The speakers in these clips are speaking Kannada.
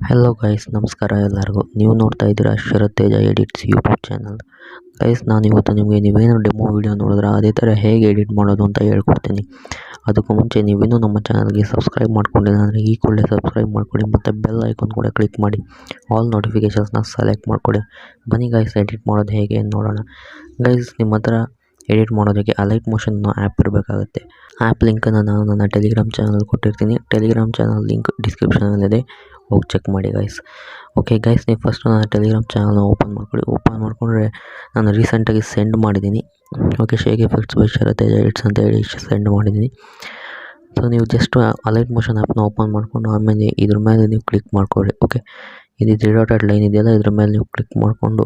ಹಲೋ ಗೈಸ್, ನಮಸ್ಕಾರ ಎಲ್ಲರಿಗೂ. ನೀವು ನೋಡ್ತಾ ಇದ್ದೀರಾ ಶರತ್ Teja edits YouTube channel. Guys, ನಾನು ಇವತ್ತು ನಿಮಗೆ ನೀವೇನು ಡೆಮೋ ವಿಡಿಯೋ ನೋಡಿದ್ರೆ ಅದೇ ಥರ ಹೇಗೆ ಎಡಿಟ್ ಮಾಡೋದು ಅಂತ ಹೇಳ್ಕೊಡ್ತೀನಿ. ಅದಕ್ಕೂ ಮುಂಚೆ ನೀವೇನು ನಮ್ಮ ಚಾನಲ್ಗೆ ಸಬ್ಸ್ಕ್ರೈಬ್ ಮಾಡ್ಕೊಂಡಿಲ್ಲ ಅಂದರೆ ಈ ಕೂಡಲೇ ಸಬ್ಸ್ಕ್ರೈಬ್ ಮಾಡ್ಕೊಳ್ಳಿ ಮತ್ತು ಬೆಲ್ ಐಕಾನ್ ಕೂಡ ಕ್ಲಿಕ್ ಮಾಡಿ ಆಲ್ ನೋಟಿಫಿಕೇಷನ್ಸ್ನ ಸೆಲೆಕ್ಟ್ ಮಾಡ್ಕೊಳ್ಳಿ. ಬನ್ನಿ ಗೈಸ್, ಎಡಿಟ್ ಮಾಡೋದು ಹೇಗೆ ಅಂತ ನೋಡೋಣ. ಗೈಸ್, ನಿಮ್ಮ ಹತ್ರ ಎಡಿಟ್ ಮಾಡೋದಕ್ಕೆ ಅಲೈಟ್ ಮೋಷನ್ ಆ್ಯಪ್ ಇರಬೇಕಾಗುತ್ತೆ. ಆ್ಯಪ್ ಲಿಂಕನ್ನು ನಾನು ನನ್ನ ಟೆಲಿಗ್ರಾಮ್ ಚಾನಲ್ ಕೊಟ್ಟಿರ್ತೀನಿ. ಟೆಲಿಗ್ರಾಮ್ ಚಾನಲ್ ಲಿಂಕ್ ಡಿಸ್ಕ್ರಿಪ್ಷನಲ್ಲಿದೆ, ಹೋಗಿ ಚೆಕ್ ಮಾಡಿ ಗೈಸ್. ಓಕೆ ಗೈಸ್, ನೀವು ಫಸ್ಟ್ ನನ್ನ ಟೆಲಿಗ್ರಾಮ್ ಚಾನಲ್ನ ಓಪನ್ ಮಾಡ್ಕೊಳ್ಳಿ. ಓಪನ್ ಮಾಡಿಕೊಂಡ್ರೆ ನಾನು ರೀಸೆಂಟಾಗಿ ಸೆಂಡ್ ಮಾಡಿದ್ದೀನಿ. Okay, shake effects by Sharath Teja edits ಅಂತ ಹೇಳಿ ಸೆಂಡ್ ಮಾಡಿದ್ದೀನಿ. ಸೊ ನೀವು ಜಸ್ಟ್ ಅಲೈಟ್ ಮೋಷನ್ ಆ್ಯಪ್ನ ಓಪನ್ ಮಾಡಿಕೊಂಡು ಆಮೇಲೆ ಇದ್ರ ಮೇಲೆ ನೀವು ಕ್ಲಿಕ್ ಮಾಡ್ಕೊಳ್ಳಿ. ಓಕೆ, ಇದು 3 ಡಾಟೆಡ್ ಲೈನ್ ಇದೆಯಲ್ಲ, ಇದ್ರ ಮೇಲೆ ನೀವು ಕ್ಲಿಕ್ ಮಾಡಿಕೊಂಡು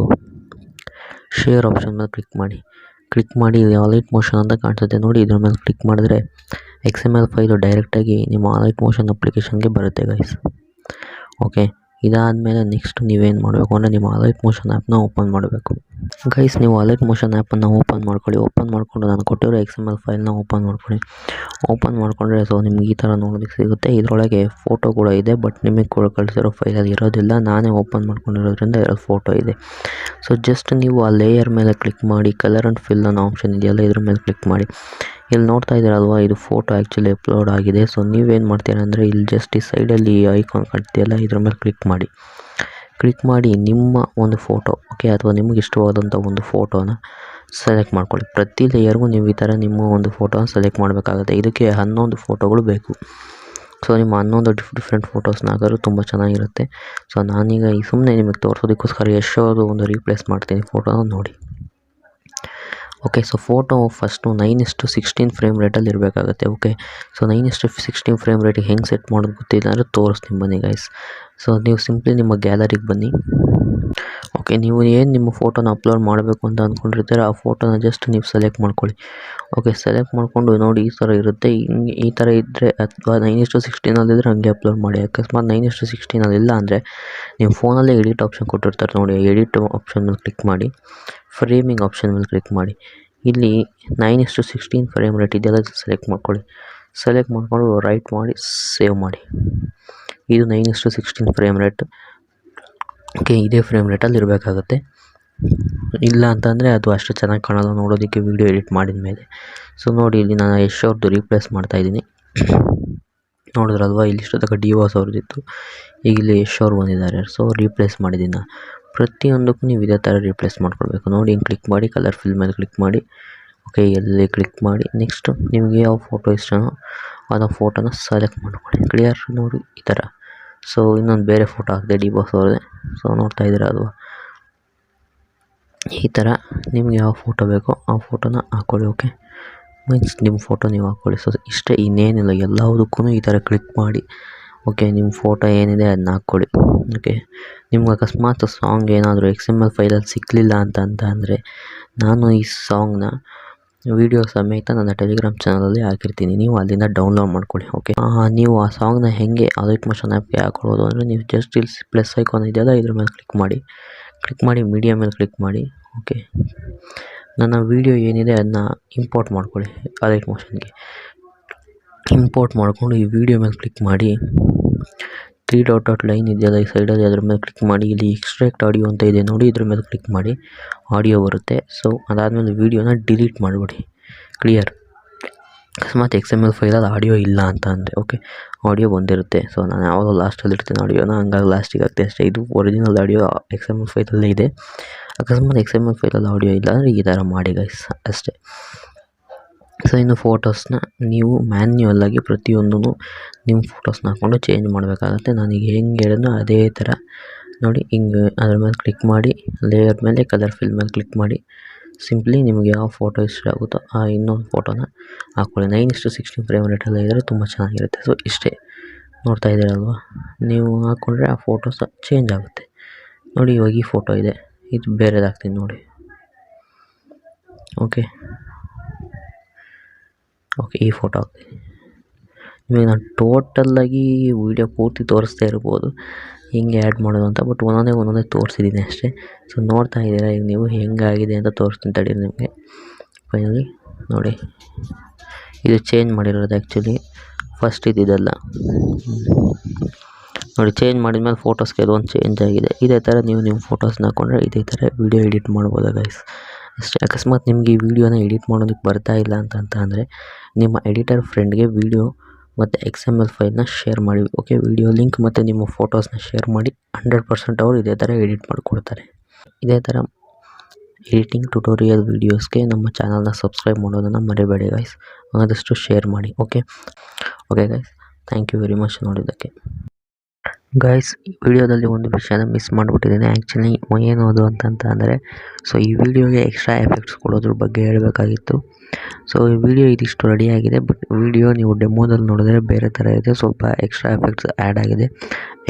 ಶೇರ್ ಆಪ್ಷನ್ ಮೇಲೆ ಕ್ಲಿಕ್ ಮಾಡಿ. ಇಲ್ಲಿ ಅಲೈಟ್ ಮೋಷನ್ ಅಂತ ಕಾಣಿಸುತ್ತೆ ನೋಡಿ, ಇದ್ರ ಮೇಲೆ ಕ್ಲಿಕ್ ಮಾಡಿದ್ರೆ XML ಫೈಲು ಡೈರೆಕ್ಟಾಗಿ ನಿಮ್ಮ ಅಲೈಟ್ ಮೋಷನ್ ಅಪ್ಲಿಕೇಶನ್ಗೆ ಬರುತ್ತೆ ಗೈಸ್. ಓಕೆ, ಇದಾದಮೇಲೆ ನೆಕ್ಸ್ಟ್ ನೀವೇನು ಮಾಡಬೇಕು ಅಂದರೆ ನಿಮ್ಮ ಅಲೈಟ್ ಮೋಷನ್ ಆ್ಯಪ್ನ ಓಪನ್ ಮಾಡಬೇಕು. ಗೈಸ್, ನೀವು ಅಲೈಟ್ ಮೋಷನ್ ಆ್ಯಪನ್ನು ಓಪನ್ ಮಾಡ್ಕೊಳ್ಳಿ. ಓಪನ್ ಮಾಡಿಕೊಂಡು ನಾನು ಕೊಟ್ಟಿರೋ XML ಫೈಲ್ನ ಓಪನ್ ಮಾಡ್ಕೊಳ್ಳಿ. ಓಪನ್ ಮಾಡಿಕೊಂಡ್ರೆ ಸೊ ನಿಮ್ಗೆ ಈ ಥರ ನೋಡೋದಕ್ಕೆ ಸಿಗುತ್ತೆ. ಇದರೊಳಗೆ ಫೋಟೋ ಕೂಡ ಇದೆ, ಬಟ್ ನಿಮಗೆ ಕೂಡ ಕಳಿಸಿರೋ ಫೈಲಲ್ಲಿ ಇರೋದಿಲ್ಲ. ನಾನೇ ಓಪನ್ ಮಾಡ್ಕೊಂಡಿರೋದ್ರಿಂದ ಎರಡು ಫೋಟೋ ಇದೆ. ಸೊ ಜಸ್ಟ್ ನೀವು ಆ ಲೇಯರ್ ಮೇಲೆ ಕ್ಲಿಕ್ ಮಾಡಿ, ಕಲರ್ ಆ್ಯಂಡ್ ಫಿಲ್ ಅನ್ನೋ ಆಪ್ಷನ್ ಇದೆಯಲ್ಲ, ಇದ್ರ ಮೇಲೆ ಕ್ಲಿಕ್ ಮಾಡಿ. ಇಲ್ಲಿ ನೋಡ್ತಾ ಇದ್ದೀರಲ್ವಾ, ಇದು ಫೋಟೋ ಆ್ಯಕ್ಚುಲಿ ಅಪ್ಲೋಡ್ ಆಗಿದೆ. ಸೊ ನೀವೇನು ಮಾಡ್ತೀರಾ ಅಂದರೆ ಇಲ್ಲಿ ಜಸ್ಟ್ ಈ ಸೈಡಲ್ಲಿ ಐಕಾನ್ ಕಾಣ್ತಿದೆಯಲ್ಲ, ಇದ್ರ ಮೇಲೆ ಕ್ಲಿಕ್ ಮಾಡಿ ನಿಮ್ಮ ಒಂದು ಫೋಟೋ, ಓಕೆ, ಅಥವಾ ನಿಮಗೆ ಇಷ್ಟವಾದಂಥ ಒಂದು ಫೋಟೋನ ಸೆಲೆಕ್ಟ್ ಮಾಡ್ಕೊಳ್ಳಿ. ಪ್ರತಿ ಲೇಯರ್ಗೂ ನೀವು ಈ ಥರ ನಿಮ್ಮ ಒಂದು ಫೋಟೋನ ಸೆಲೆಕ್ಟ್ ಮಾಡಬೇಕಾಗುತ್ತೆ. ಇದಕ್ಕೆ 11 ಫೋಟೋಗಳು ಬೇಕು. ಸೊ ನಿಮ್ಮ 11 ಡಿಫ್ರೆಂಟ್ ಫೋಟೋಸ್ನ ಹಾಕಿದ್ರು ತುಂಬ ಚೆನ್ನಾಗಿರುತ್ತೆ. ಸೊ ನಾನೀಗ ಈ ಸುಮ್ಮನೆ ನಿಮಗೆ ತೋರಿಸೋದಕ್ಕೋಸ್ಕರ ಎಷ್ಟೋದು ಒಂದು ರೀಪ್ಲೇಸ್ ಮಾಡ್ತೀನಿ ಫೋಟೋನ ನೋಡಿ. Okay, so photo first 9:16 frame ರೇಟಲ್ಲಿ ಇರಬೇಕಾಗುತ್ತೆ. ಓಕೆ, ಸೊ 9:16 ಫ್ರೇಮ್ ರೇಟಿಗೆ ಹೆಂಗೆ ಸೆಟ್ ಮಾಡೋದು ಗೊತ್ತಿಲ್ಲ ಅಂದರೆ ತೋರಿಸ್ತೀನಿ ಬನ್ನಿ ಗೈಸ್. ಸೊ ನೀವು ಸಿಂಪ್ಲಿ ನಿಮ್ಮ ಗ್ಯಾಲರಿಗೆ ಬನ್ನಿ. ಓಕೆ, ನೀವು ಏನು ನಿಮ್ಮ ಫೋಟೋನ ಅಪ್ಲೋಡ್ ಮಾಡಬೇಕು ಅಂತ ಅಂದ್ಕೊಂಡಿರ್ತೀರ ಆ ಫೋಟೋನ ಜಸ್ಟ್ ನೀವು ಸೆಲೆಕ್ಟ್ ಮಾಡ್ಕೊಳ್ಳಿ. ಓಕೆ, ಸೆಲೆಕ್ಟ್ ಮಾಡಿಕೊಂಡು ನೋಡಿ ಈ ಥರ ಇರುತ್ತೆ. ಈ ಥರ ಇದ್ದರೆ ಅಥವಾ 9:16 ಹಂಗೆ ಅಪ್ಲೋಡ್ ಮಾಡಿ. ಅಕಸ್ಮಾತ್ 9:16 ಇಲ್ಲ ಅಂದರೆ ನೀವು ಫೋನಲ್ಲೇ ಎಡಿಟ್ ಆಪ್ಷನ್ ಕೊಟ್ಟಿರ್ತಾರೆ ನೋಡಿ, ಎಡಿಟ್ ಆಪ್ಷನ್ ಮೇಲೆ ಕ್ಲಿಕ್ ಮಾಡಿ, ಫ್ರೇಮಿಂಗ್ ಆಪ್ಷನ್ ಮೇಲೆ ಕ್ಲಿಕ್ ಮಾಡಿ. ಇಲ್ಲಿ 9:16 ಫ್ರೇಮ್ ರೇಟ್ ಇದೆಯಲ್ಲ ಸೆಲೆಕ್ಟ್ ಮಾಡ್ಕೊಳ್ಳಿ. ಸೆಲೆಕ್ಟ್ ಮಾಡಿಕೊಂಡು ರೈಟ್ ಮಾಡಿ ಸೇವ್ ಮಾಡಿ. ಇದು 9:16 ಫ್ರೇಮ್ ರೇಟ್. ಓಕೆ, ಇದೇ ಫ್ರೇಮ್ ರೇಟಲ್ಲಿ ಇರಬೇಕಾಗುತ್ತೆ. ಇಲ್ಲ ಅಂತಂದರೆ ಅದು ಅಷ್ಟು ಚೆನ್ನಾಗಿ ಕಾಣಲ್ಲ ನೋಡೋದಕ್ಕೆ ವೀಡಿಯೋ ಎಡಿಟ್ ಮಾಡಿದ ಮೇಲೆ. ಸೊ ನೋಡಿ, ಇಲ್ಲಿ ನಾನು ಅವ್ರದ್ದು ರೀಪ್ಲೇಸ್ ಮಾಡ್ತಾಯಿದ್ದೀನಿ. ನೋಡಿದ್ರಲ್ವ, ಇಲ್ಲಿ ಇಷ್ಟೊತ್ತಕ ಡಿವಾಸ್ ಅವ್ರದ್ದಿತ್ತು, ಈಗ ಇಲ್ಲಿ ಅವ್ರು ಬಂದಿದ್ದಾರೆ. ಸೊ ರೀಪ್ಲೇಸ್ ಮಾಡಿದ್ದೀನಿ. ಪ್ರತಿಯೊಂದಕ್ಕೂ ನೀವು ಇದೇ ಥರ ರೀಪ್ಲೇಸ್ ಮಾಡ್ಕೊಳ್ಬೇಕು. ನೋಡಿ, ಹಿಂಗೆ ಕ್ಲಿಕ್ ಮಾಡಿ, ಕಲರ್ ಫಿಲ್ ಮೇಲೆ ಕ್ಲಿಕ್ ಮಾಡಿ. ಓಕೆ, ಎಲ್ಲಿ ಕ್ಲಿಕ್ ಮಾಡಿ. ನೆಕ್ಸ್ಟು ನಿಮಗೆ ಯಾವ ಫೋಟೋ ಇಷ್ಟನೋ ಅದೋ ಫೋಟೋನ ಸೆಲೆಕ್ಟ್ ಮಾಡ್ಕೊಳ್ಳಿ. ಕ್ಲಿಯರ್ ನೋಡಿ ಈ ಥರ. ಸೊ ಇನ್ನೊಂದು ಬೇರೆ ಫೋಟೋ ಹಾಕಿದೆ ಡಿವಾಸ್ ಅವ್ರದ್ದೇ. ಸೊ ನೋಡ್ತಾ ಇದ್ದೀರಾ ಅಲ್ವಾ, ಈ ಥರ ನಿಮ್ಗೆ ಯಾವ ಫೋಟೋ ಬೇಕೋ ಆ ಫೋಟೋನ ಹಾಕ್ಕೊಳ್ಳಿ. ಓಕೆ, ಮೀನ್ಸ್ ನಿಮ್ಮ ಫೋಟೋ ನೀವು ಹಾಕ್ಕೊಳ್ಳಿ. ಸೊ ಇಷ್ಟೇ, ಇನ್ನೇನಿಲ್ಲ. ಎಲ್ಲದಕ್ಕೂ ಈ ಥರ ಕ್ಲಿಕ್ ಮಾಡಿ. ಓಕೆ, ನಿಮ್ಮ ಫೋಟೋ ಏನಿದೆ ಅದನ್ನ ಹಾಕ್ಕೊಳ್ಳಿ. ಓಕೆ, ನಿಮ್ಗೆ ಅಕಸ್ಮಾತ್ ಸಾಂಗ್ ಏನಾದರೂ XML ಫೈಲಲ್ಲಿ ಸಿಕ್ಕಲಿಲ್ಲ ಅಂದರೆ ನಾನು ಈ ಸಾಂಗ್ನ ವಿಡಿಯೋ ಸಮೇತ ನನ್ನ ಟೆಲಿಗ್ರಾಮ್ ಚಾನಲಲ್ಲಿ ಹಾಕಿರ್ತೀನಿ, ನೀವು ಅಲ್ಲಿಂದ ಡೌನ್ಲೋಡ್ ಮಾಡ್ಕೊಳ್ಳಿ. ಓಕೆ, ನೀವು ಆ ಸಾಂಗ್ನ ಹೇಗೆ ಅಲೈಟ್ ಮೋಷನ್ ಆ್ಯಪ್ಗೆ ಹಾಕೊಳ್ಳೋದು ಅಂದರೆ ನೀವು ಜಸ್ಟ್ ಇಲ್ಲಿ ಪ್ಲಸ್ ಐಕಾನ್ ಇದೆಯಲ್ಲ, ಇದ್ರ ಮೇಲೆ ಕ್ಲಿಕ್ ಮಾಡಿ ಮೀಡಿಯಾ ಮೇಲೆ ಕ್ಲಿಕ್ ಮಾಡಿ. ಓಕೆ, ನನ್ನ ವೀಡಿಯೋ ಏನಿದೆ ಅದನ್ನ ಇಂಪೋರ್ಟ್ ಮಾಡ್ಕೊಳ್ಳಿ. ಅಲೈಟ್ ಮೋಷನ್ಗೆ ಇಂಪೋರ್ಟ್ ಮಾಡಿಕೊಂಡು ಈ ವಿಡಿಯೋ ಮೇಲೆ ಕ್ಲಿಕ್ ಮಾಡಿ. 3 ಡಾಟೆಡ್ ಲೈನ್ ಇದೆಯಲ್ಲ ಈ ಸೈಡಲ್ಲಿ, ಅದ್ರ ಮೇಲೆ ಕ್ಲಿಕ್ ಮಾಡಿ. ಇಲ್ಲಿ ಎಕ್ಸ್ಟ್ರಾಕ್ಟ್ ಆಡಿಯೋ ಅಂತ ಇದೆ ನೋಡಿ, ಇದ್ರ ಮೇಲೆ ಕ್ಲಿಕ್ ಮಾಡಿ. ಆಡಿಯೋ ಬರುತ್ತೆ. ಸೊ ಅದಾದಮೇಲೆ ವೀಡಿಯೋನ ಡಿಲೀಟ್ ಮಾಡಿಬಿಡಿ. ಕ್ಲಿಯರ್. ಅಕಸ್ಮಾತ್ XML ಫೈಲಲ್ಲಿ ಆಡಿಯೋ ಇಲ್ಲ ಅಂತ ಅಂದರೆ, ಓಕೆ, ಆಡಿಯೋ ಬಂದಿರುತ್ತೆ. ಸೊ ನಾನು ಯಾವಾಗಲೂ ಲಾಸ್ಟಲ್ಲಿ ಇಡ್ತೀನಿ ಆಡಿಯೋನ, ಹಂಗಾಗಿ ಲಾಸ್ಟಿಗೆ ಆಗ್ತದೆ ಅಷ್ಟೇ. ಇದು ಒರಿಜಿನಲ್ ಆಡಿಯೋ XML ಫೈಲಲ್ಲೇ ಇದೆ. ಅಕಸ್ಮಾತ್ XML ಫೈಲಲ್ಲಿ ಆಡಿಯೋ ಇಲ್ಲ ಅಂದರೆ ಈ ಥರ ಮಾಡಿ ಗೈಸ್, ಅಷ್ಟೇ. ಸೊ ಇನ್ನು ಫೋಟೋಸ್ನ ನೀವು ಮ್ಯಾನ್ಯುವಲ್ಲಾಗಿ ಪ್ರತಿಯೊಂದೂ ನಿಮ್ಮ ಫೋಟೋಸ್ನ ಹಾಕ್ಕೊಂಡು ಚೇಂಜ್ ಮಾಡಬೇಕಾಗತ್ತೆ. ನಾನೀಗ ಹೆಂಗೆ ಹೇಳಿದ್ನೋ ಅದೇ ಥರ ನೋಡಿ, ಹಿಂಗೆ ಅದ್ರ ಮೇಲೆ ಕ್ಲಿಕ್ ಮಾಡಿ, ಲೇಯರ್ ಮೇಲೆ ಕಲರ್ ಫಿಲ್ ಮೇಲೆ ಕ್ಲಿಕ್ ಮಾಡಿ. ಸಿಂಪ್ಲಿ ನಿಮಗೆ ಯಾವ ಫೋಟೋ ಇಷ್ಟ ಆಗುತ್ತೋ ಆ ಇನ್ನೊಂದು ಫೋಟೋನ ಹಾಕ್ಕೊಳ್ಳಿ. 9:16 ಫ್ರೇಮ್ ರೇಟೆಲ್ಲ ಇದ್ದರೆ ತುಂಬ ಚೆನ್ನಾಗಿರುತ್ತೆ. ಸೊ ಇಷ್ಟೇ, ನೋಡ್ತಾ ಇದ್ದೀರಲ್ವ, ನೀವು ಹಾಕ್ಕೊಂಡ್ರೆ ಆ ಫೋಟೋಸ್ ಚೇಂಜ್ ಆಗುತ್ತೆ ನೋಡಿ. ಇವಾಗ ಈ ಫೋಟೋ ಇದೆ, ಇದು ಬೇರೆದಾಗ್ತೀನಿ ನೋಡಿ. ಓಕೆ, ಈ ಫೋಟೋ ಹಾಕ್ತೀನಿ. ನಿಮಗೆ ನಾನು ಟೋಟಲ್ಲಾಗಿ ವೀಡಿಯೋ ಪೂರ್ತಿ ತೋರಿಸ್ತಾ ಇರ್ಬೋದು ಹಿಂಗೆ ಆ್ಯಡ್ ಮಾಡೋದು ಅಂತ, ಬಟ್ ಒಂದೊಂದೇ ತೋರಿಸಿದ್ದೀನಿ ಅಷ್ಟೇ. ಸೊ ನೋಡ್ತಾ ಇದ್ದೀರಾ ಈಗ ನೀವು ಹೆಂಗಾಗಿದೆ ಅಂತ ತೋರಿಸ್ತೀನಿ ತಡೀರಿ ನಿಮಗೆ. ಫೈನಲಿ ನೋಡಿ, ಇದು ಚೇಂಜ್ ಮಾಡಿರೋದು ಆ್ಯಕ್ಚುಲಿ ಫಸ್ಟ್ ಇದೆಲ್ಲ. ನೋಡಿ ಚೇಂಜ್ ಮಾಡಿದ್ಮೇಲೆ ಫೋಟೋಸ್ಗೆ ಅದೊಂದು ಚೇಂಜ್ ಆಗಿದೆ. ಇದೇ ಥರ ನೀವು ನಿಮ್ಮ ಫೋಟೋಸ್ನ ಹಾಕೊಂಡ್ರೆ ಇದೇ ಥರ ವೀಡಿಯೋ ಎಡಿಟ್ ಮಾಡ್ಬೋದು ಗೈಸ್. ಅಷ್ಟೇ. ಅಕಸ್ಮಾತ್ ನಿಮಗೆ ಈ ವಿಡಿಯೋನ ಎಡಿಟ್ ಮಾಡೋದಕ್ಕೆ ಬರ್ತಾ ಇಲ್ಲ ಅಂದರೆ ನಿಮ್ಮ ಎಡಿಟರ್ ಫ್ರೆಂಡ್ಗೆ ವಿಡಿಯೋ ಮತ್ತು XML ಫೈಲ್ನ ಶೇರ್ ಮಾಡಿ. ಓಕೆ, ವಿಡಿಯೋ ಲಿಂಕ್ ಮತ್ತು ನಿಮ್ಮ ಫೋಟೋಸ್ನ ಶೇರ್ ಮಾಡಿ. 100% ಅವರು ಇದೇ ಥರ ಎಡಿಟ್ ಮಾಡಿಕೊಡ್ತಾರೆ. ಇದೇ ಥರ ಎಡಿಟಿಂಗ್ ಟ್ಯುಟೋರಿಯಲ್ ವೀಡಿಯೋಸ್ಗೆ ನಮ್ಮ ಚಾನಲ್ನ ಸಬ್ಸ್ಕ್ರೈಬ್ ಮಾಡೋದನ್ನು ಮರಿಬೇಡಿ ಗೈಸ್. ಆದಷ್ಟು ಶೇರ್ ಮಾಡಿ. Okay guys, thank you very much ನೋಡಿದ್ದಕ್ಕೆ. ಗೈಸ್, ಈ ವಿಡಿಯೋದಲ್ಲಿ ಒಂದು ವಿಷಯನ ಮಿಸ್ ಮಾಡಿಬಿಟ್ಟಿದ್ದೀನಿ. ಆ್ಯಕ್ಚುಲಿ ಏನು ಅದು ಅಂದರೆ ಸೊ ಈ ವಿಡಿಯೋಗೆ ಎಕ್ಸ್ಟ್ರಾ ಎಫೆಕ್ಟ್ಸ್ ಕೊಡೋದ್ರ ಬಗ್ಗೆ ಹೇಳಬೇಕಾಗಿತ್ತು. ಸೊ ಈ ವಿಡಿಯೋ ಇದಿಷ್ಟು ರೆಡಿಯಾಗಿದೆ. ಬಟ್ ವಿಡಿಯೋ ನೀವು ಡೆಮೋದಲ್ಲಿ ನೋಡಿದ್ರೆ ಬೇರೆ ಥರ ಇದೆ. ಸ್ವಲ್ಪ ಎಕ್ಸ್ಟ್ರಾ ಎಫೆಕ್ಟ್ಸ್ ಆ್ಯಡ್ ಆಗಿದೆ.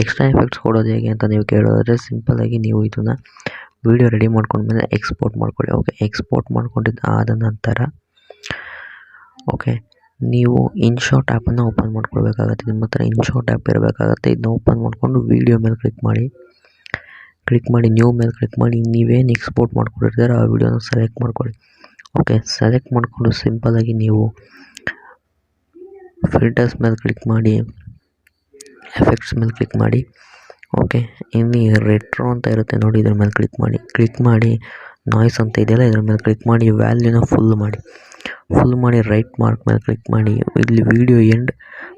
ಎಕ್ಸ್ಟ್ರಾ ಎಫೆಕ್ಟ್ಸ್ ಕೊಡೋದು ಹೇಗೆ ಅಂತ ನೀವು ಕೇಳೋದಾದರೆ ಸಿಂಪಲ್ಲಾಗಿ ನೀವು ಇದನ್ನು ವಿಡಿಯೋ ರೆಡಿ ಮಾಡ್ಕೊಂಡ್ಮೇಲೆ ಎಕ್ಸ್ಪೋರ್ಟ್ ಮಾಡ್ಕೊಳ್ಳಿ. ಓಕೆ, ಎಕ್ಸ್ಪೋರ್ಟ್ ಆದ ನಂತರ ನೀವು ಇನ್ಶಾಟ್ ಆ್ಯಪನ್ನು ಓಪನ್ ಮಾಡ್ಕೊಳ್ಬೇಕಾಗತ್ತೆ. ನಿಮ್ಮ ಹತ್ರ ಇನ್ಶಾಟ್ ಆ್ಯಪ್ ಇರಬೇಕಾಗತ್ತೆ. ಇದನ್ನ ಓಪನ್ ಮಾಡಿಕೊಂಡು ವೀಡಿಯೋ ಮೇಲೆ ಕ್ಲಿಕ್ ಮಾಡಿ ನ್ಯೂ ಮೇಲೆ ಕ್ಲಿಕ್ ಮಾಡಿ ನೀವೇನು ಎಕ್ಸ್ಪೋರ್ಟ್ ಮಾಡ್ಕೊಂಡಿರ್ತೀರೋ ಆ ವಿಡಿಯೋನ ಸೆಲೆಕ್ಟ್ ಮಾಡ್ಕೊಳ್ಳಿ. ಓಕೆ, ಸೆಲೆಕ್ಟ್ ಮಾಡಿಕೊಂಡು ಸಿಂಪಲ್ಲಾಗಿ ನೀವು ಫಿಲ್ಟರ್ಸ್ ಮೇಲೆ ಕ್ಲಿಕ್ ಮಾಡಿ, ಎಫೆಕ್ಟ್ಸ್ ಮೇಲೆ ಕ್ಲಿಕ್ ಮಾಡಿ. ಓಕೆ, ಇಲ್ಲಿ ರೆಟ್ರೋ ಅಂತ ಇರುತ್ತೆ ನೋಡಿ, ಇದ್ರ ಮೇಲೆ ಕ್ಲಿಕ್ ಮಾಡಿ ನಾಯ್ಸ್ ಅಂತ ಇದೆಯಲ್ಲ ಇದ್ರ ಮೇಲೆ ಕ್ಲಿಕ್ ಮಾಡಿ ವ್ಯಾಲ್ಯೂನ ಫುಲ್ ಮಾಡಿ ರೈಟ್ ಮಾರ್ಕ್ ಮೇಲೆ ಕ್ಲಿಕ್ ಮಾಡಿ ಇಲ್ಲಿ ವಿಡಿಯೋ ಎಂಡ್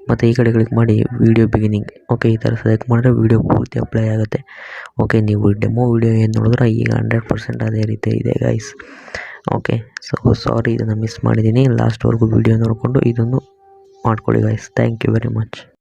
ಮತ್ತು ಈ ಕಡೆ ಕ್ಲಿಕ್ ಮಾಡಿ ವಿಡಿಯೋ ಬಿಗಿನಿಂಗ್. ಓಕೆ, ಈ ಥರ ಸೆಲೆಕ್ಟ್ ಮಾಡಿದ್ರೆ ವಿಡಿಯೋ ಪೂರ್ತಿ ಅಪ್ಲೈ ಆಗುತ್ತೆ. ಓಕೆ, ನೀವು ಡೆಮೋ ವಿಡಿಯೋ ಏನು ನೋಡಿದ್ರೆ ಈಗ 100% ಅದೇ ರೀತಿ ಇದೆ ಗೈಸ್. ಓಕೆ, ಸೊ ಸಾರಿ, ಇದನ್ನು ಮಿಸ್ ಮಾಡಿದ್ದೀನಿ. ಲಾಸ್ಟ್ವರೆಗೂ ವಿಡಿಯೋ ನೋಡಿಕೊಂಡು ಇದನ್ನು ಮಾಡ್ಕೊಳ್ಳಿ guys. Thank you very much.